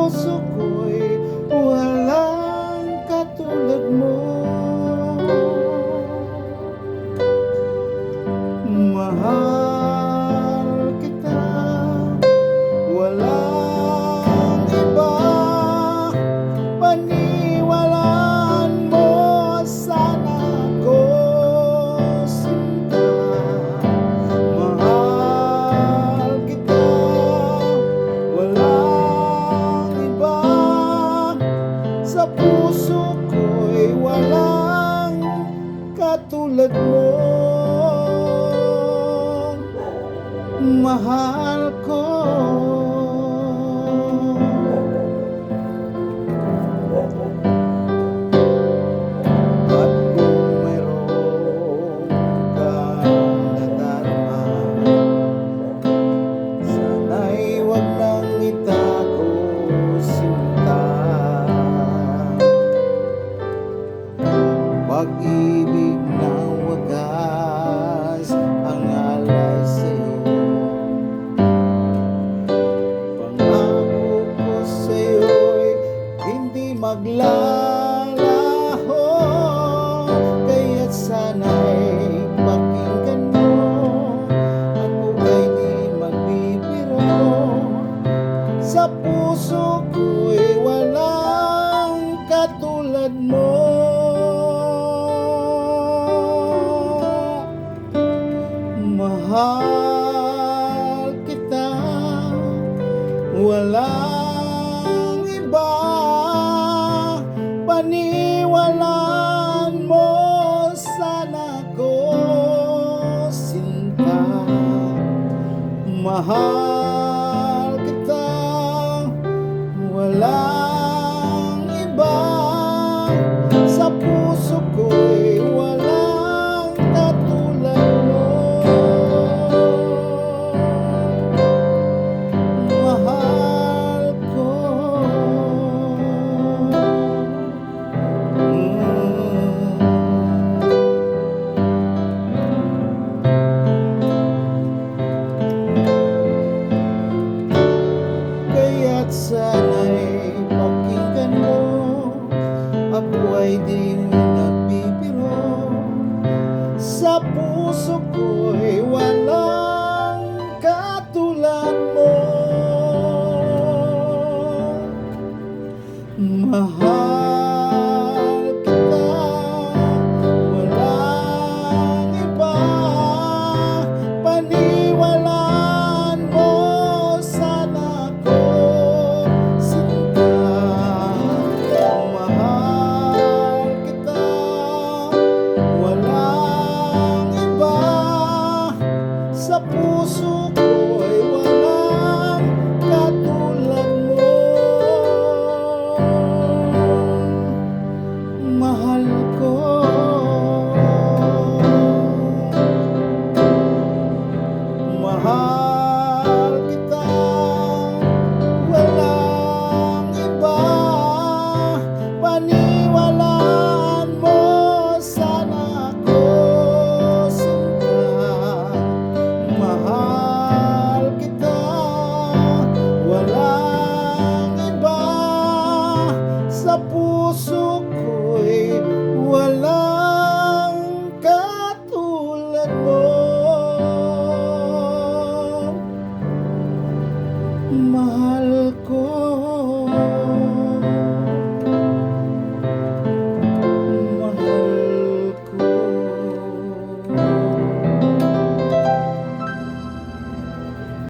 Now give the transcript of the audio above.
puso ko'y walang katulad mo. Mahal kita, walang iba, paniwalaan mo sana ko sinta. Mahal kita, walang iba, sa puso ko'y walang katulad mo. Mahal ko. At kung mayroon kang nadarama, sana'y huwag nang itago sinta. Pag-ibig na wagas ang alay sa'yo. Pangako ko sa'yo'y hindi maglalaho, kaya't sana'y pakinggan mo. Ako ay di magbibiro, sa puso ko'y walang katulad mo. Mahal kita, walang iba, paniwalaan mo sana ko sinta. Mahal kita, walang iba, sa puso ko'y walang katulad mo. Mahal ko. Kaya't sana'y pakinggan mo, ako ay di nagbibiro, sa puso ko'y walang katulad mo. Mahal kita, walang iba, paniwalaan mo sana ko sinta. Mahal kita, walang iba, sa puso ko'y walang katulad mo. Mahal ko. Mahal kita, walang iba, paniwalaan mo sana ko sinta. Mahal kita, walang iba, sa puso